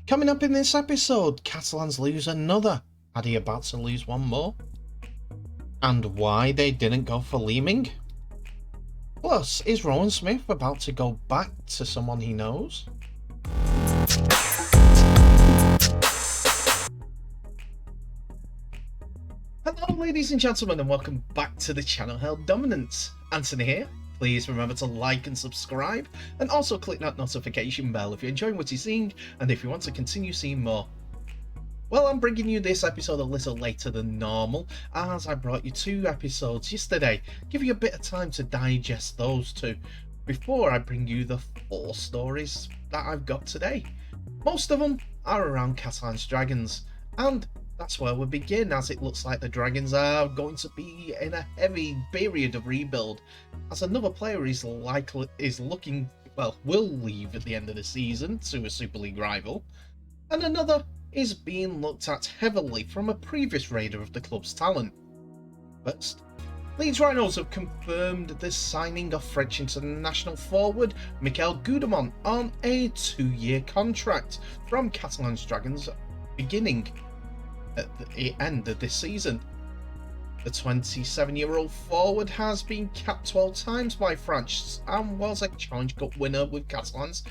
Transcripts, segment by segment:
Coming up in this episode, Catalans lose another. Are they about to lose one more? And why they didn't go for Leeming? Plus, is Rowan Smith about to go back to someone he knows? Hello ladies and gentlemen, and welcome back to the channel Held Dominance. Anthony here. Please remember to like and subscribe, and also click that notification bell if you're enjoying what you're seeing and if you want to continue seeing more. Well, I'm bringing you this episode a little later than normal, as I brought you 2 episodes yesterday. Give you a bit of time to digest those 2 before I bring you the 4 stories that I've got today. Most of them are around Catalans Dragons, and that's where we begin, as it looks like the Dragons are going to be in a heavy period of rebuild, as another player will leave at the end of the season to a Super League rival, and another is being looked at heavily from a previous raider of the club's talent. First, Leeds Rhinos have confirmed the signing of French international forward Michael Gudemont on a 2-year contract from Catalans Dragons beginning at the end of this season. The 27-year-old forward has been capped 12 times by France and was a Challenge Cup winner with Catalans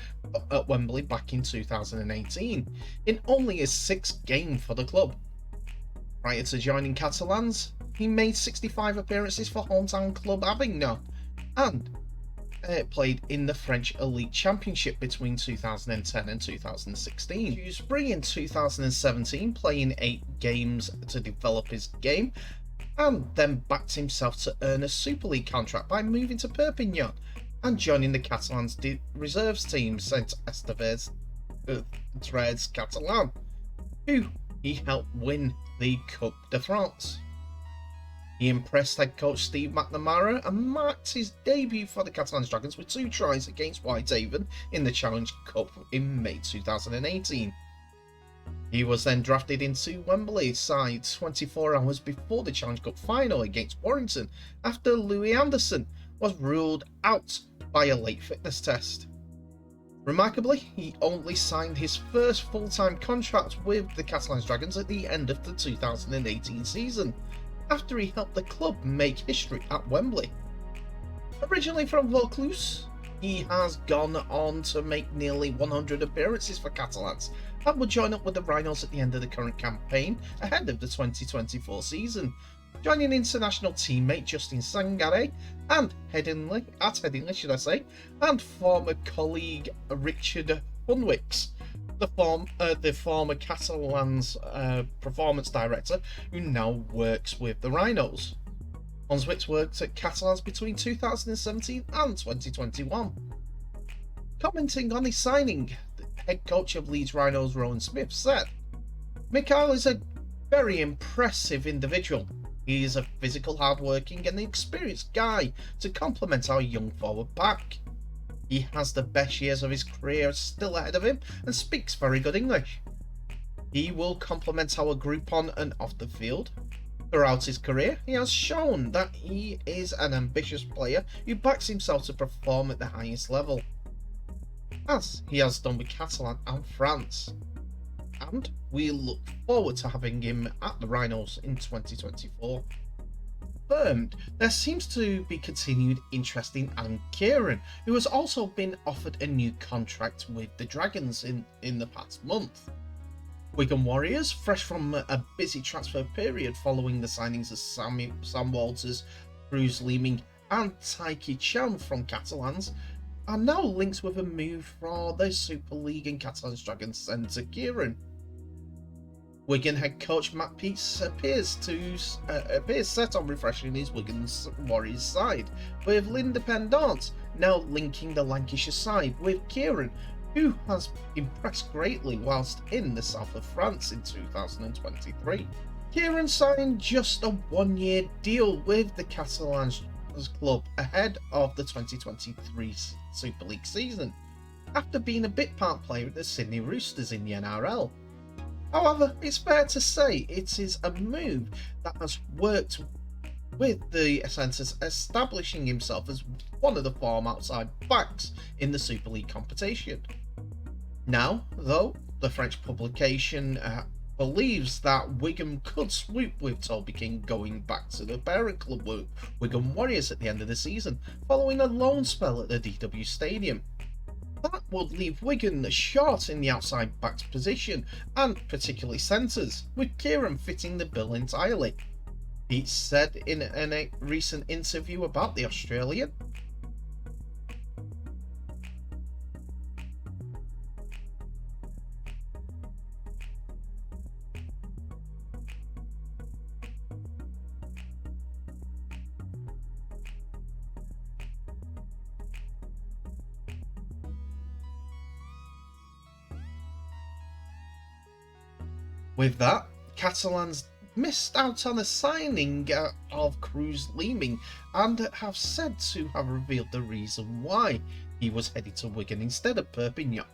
at Wembley back in 2018, in only his 6th game for the club. Prior to joining Catalans, he made 65 appearances for hometown club Avignon and played in the French Elite Championship between 2010 and 2016. Spring in 2017, playing 8 games to develop his game, and then backed himself to earn a Super League contract by moving to Perpignan and joining the Catalans reserves team Saint Estevez Trades Catalan, who he helped win the Coupe de France. He impressed head coach Steve McNamara and marked his debut for the Catalans Dragons with 2 tries against Whitehaven in the Challenge Cup in May 2018. He was then drafted into Wembley side 24 hours before the Challenge Cup final against Warrington after Louis Anderson was ruled out by a late fitness test. Remarkably, he only signed his first full-time contract with the Catalans Dragons at the end of the 2018 season, after he helped the club make history at Wembley. Originally from Vaucluse, he has gone on to make nearly 100 appearances for Catalans and will join up with the Rhinos at the end of the current campaign ahead of the 2024 season, joining international teammate Justin Sangare and Headingley, and former colleague Richard Hunwicks, the former Catalans performance director who now works with the Rhinos. Hunwicks worked at Catalans between 2017 and 2021. Commenting on his signing, the head coach of Leeds Rhinos Rowan Smith said, "Mikhail is a very impressive individual. He is a physical, hard-working and experienced guy to complement our young forward pack. He has the best years of his career still ahead of him and speaks very good English. He will complement our group on and off the field. Throughout his career, he has shown that he is an ambitious player who backs himself to perform at the highest level, as he has done with Catalan and France. And we look forward to having him at the Rhinos in 2024. Confirmed, there seems to be continued interest in Adam Kieran, who has also been offered a new contract with the Dragons in the past month. Wigan Warriors, fresh from a busy transfer period following the signings of Sam Walters, Bruce Leeming and Taiki Chan from Catalans, are now linked with a move for the Super League and Catalans Dragons centre Kieran. Wigan head coach Matt Peace appears set on refreshing his Wigan Warriors side, with l'Independent now linking the Lancashire side with Kieran, who has impressed greatly whilst in the south of France in 2023. Kieran signed just a 1-year deal with the Catalans club ahead of the 2023 Super League season, after being a bit part player at the Sydney Roosters in the NRL. However, it's fair to say it is a move that has worked with the centres establishing himself as one of the form outside backs in the Super League competition. Now, though, the French publication believes that Wigan could swoop with Toby King going back to the parent club Wigan Warriors at the end of the season, following a loan spell at the DW Stadium. That would leave Wigan short in the outside backs position, and particularly centres, with Kieran fitting the bill entirely. He said in a recent interview about the Australian, with that, Catalans missed out on a signing of Cruz Leeming and have said to have revealed the reason why he was headed to Wigan instead of Perpignan.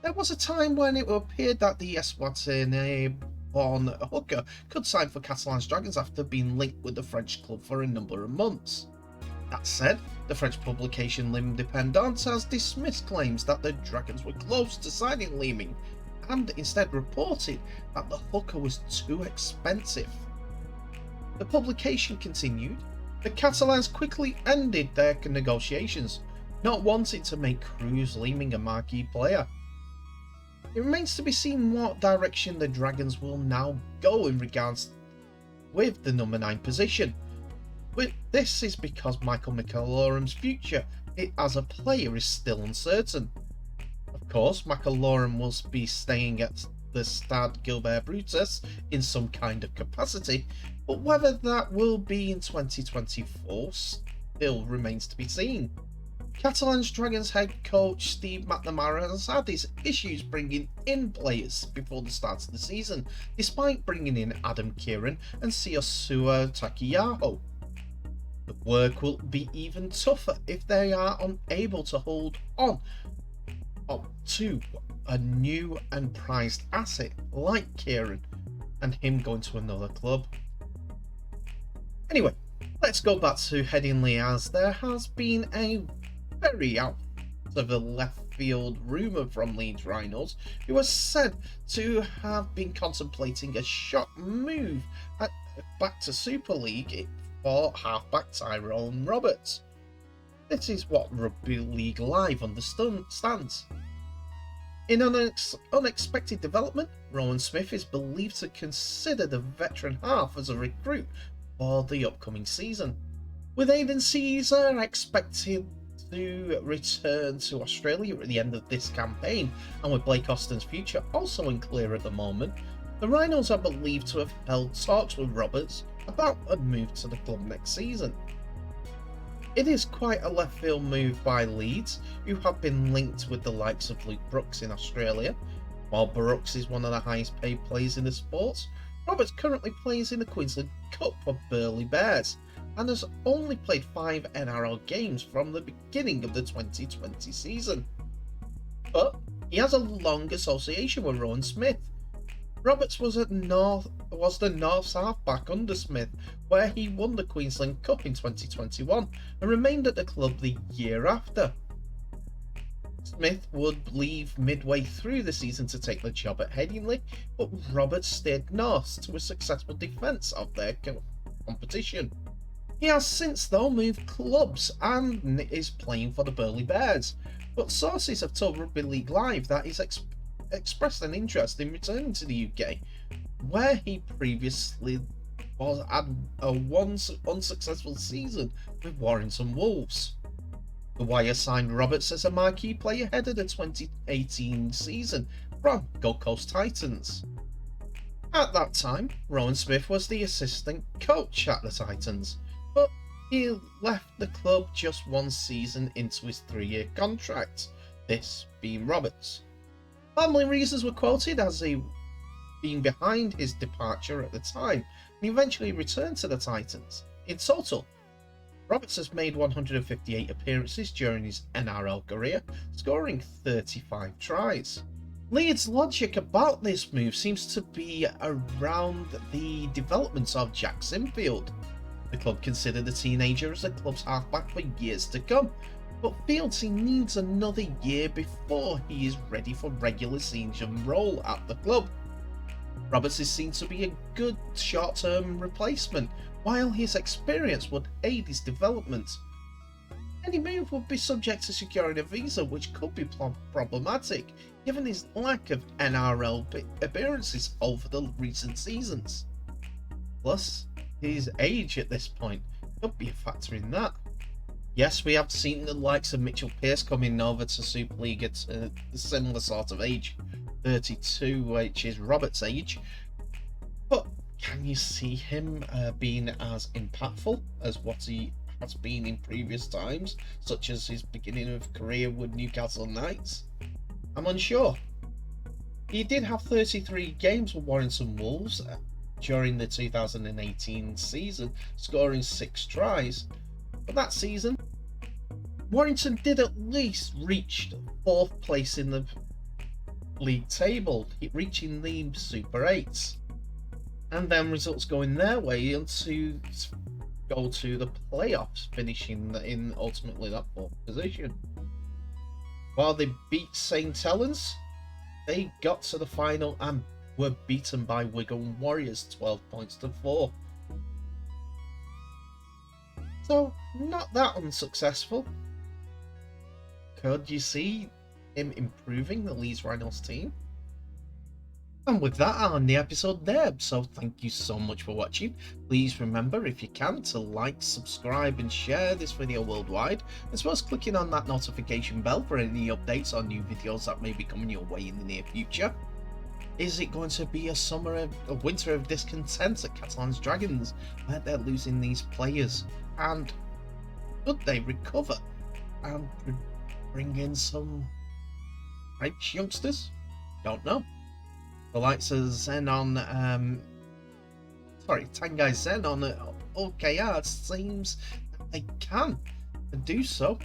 There was a time when it appeared that the Eswatini-born hooker could sign for Catalans Dragons after being linked with the French club for a number of months. That said, the French publication L'Independent has dismissed claims that the Dragons were close to signing Leeming, and instead reported that the hooker was too expensive. The publication continued, the Catalans quickly ended their negotiations, not wanting to make Cruz Leeming a marquee player. It remains to be seen what direction the Dragons will now go in regards with the number 9 position. But this is because Michael McAloram's future as a player is still uncertain. Of course, McAloram will be staying at the Stade Gilbert Brutus in some kind of capacity, but whether that will be in 2024 still remains to be seen. Catalans Dragons head coach Steve McNamara has had his issues bringing in players before the start of the season, despite bringing in Adam Kieran and Siosua Takiyaho. The work will be even tougher if they are unable to hold on to a new and prized asset like Kieran and him going to another club. Anyway, let's go back to Headingley, as there has been a very out of the left field rumour from Leeds Rhinos, who was said to have been contemplating a shock move back to Super League for halfback Tyrone Roberts. This is what Rugby League Live understands. In an unexpected development, Rowan Smith is believed to consider the veteran half as a recruit for the upcoming season, with Aidan Caesar expected to return to Australia at the end of this campaign, and with Blake Austin's future also unclear at the moment, the Rhinos are believed to have held talks with Roberts about a move to the club next season. It is quite a left field move by Leeds, who have been linked with the likes of Luke Brooks in Australia. While Brooks is one of the highest paid players in the sport, Roberts currently plays in the Queensland Cup for Burleigh Bears and has only played 5 NRL games from the beginning of the 2020 season. But he has a long association with Rowan Smith. Roberts was the North's halfback under Smith, where he won the Queensland Cup in 2021 and remained at the club the year after. Smith would leave midway through the season to take the job at Headingley, but Roberts stayed north to a successful defence of their competition. He has since though moved clubs and is playing for the Burleigh Bears, but sources have told Rugby League Live that he's expressed an interest in returning to the UK, where he previously had a once unsuccessful season with Warrington Wolves. The Wire signed Roberts as a marquee player ahead of the 2018 season from Gold Coast Titans. At that time, Rowan Smith was the assistant coach at the Titans, but he left the club just one season into his 3-year contract, this being Roberts. Family reasons were quoted as he being behind his departure at the time, and eventually returned to the Titans. In total, Roberts has made 158 appearances during his NRL career, scoring 35 tries. Leeds' logic about this move seems to be around the development of Jack Sinfield. The club considered the teenager as the club's halfback for years to come, but feels he needs another year before he is ready for regular season role at the club. Roberts is seen to be a good short-term replacement, while his experience would aid his development. Any move would be subject to securing a visa, which could be problematic given his lack of NRL appearances over the recent seasons. Plus, his age at this point could be a factor in that. Yes, we have seen the likes of Mitchell Pearce coming over to Super League at a similar sort of age, 32, which is Robert's age, but can you see him being as impactful as what he has been in previous times, such as his beginning of career with Newcastle Knights? I'm unsure. He did have 33 games with Warrington Wolves during the 2018 season, scoring 6 tries. But that season, Warrington did at least reach 4th place in the league table, reaching the Super 8s. And then results going their way to go to the playoffs, finishing in ultimately that 4th position. While they beat St. Helens, they got to the final and were beaten by Wigan Warriors 12 points to 4. So, not that unsuccessful. Could you see him improving the Leeds Rhinos team? And with that, I'll end the episode there. So thank you so much for watching. Please remember, if you can, to like, subscribe and share this video worldwide, as well as clicking on that notification bell for any updates on new videos that may be coming your way in the near future. Is it going to be a winter of discontent at Catalans Dragons, where they're losing these players? And could they recover and bring in some French youngsters? Don't know. The likes of Tanguy Zenon at OKR seems that they can do so,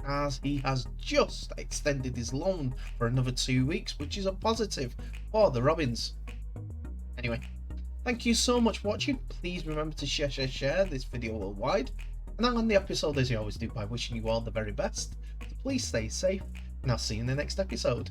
as he has just extended his loan for another 2 weeks, which is a positive for the Robins. Anyway, thank you so much for watching. Please remember to share this video worldwide, and I'll end the episode as you always do by wishing you all the very best. So please stay safe, and I'll see you in the next episode.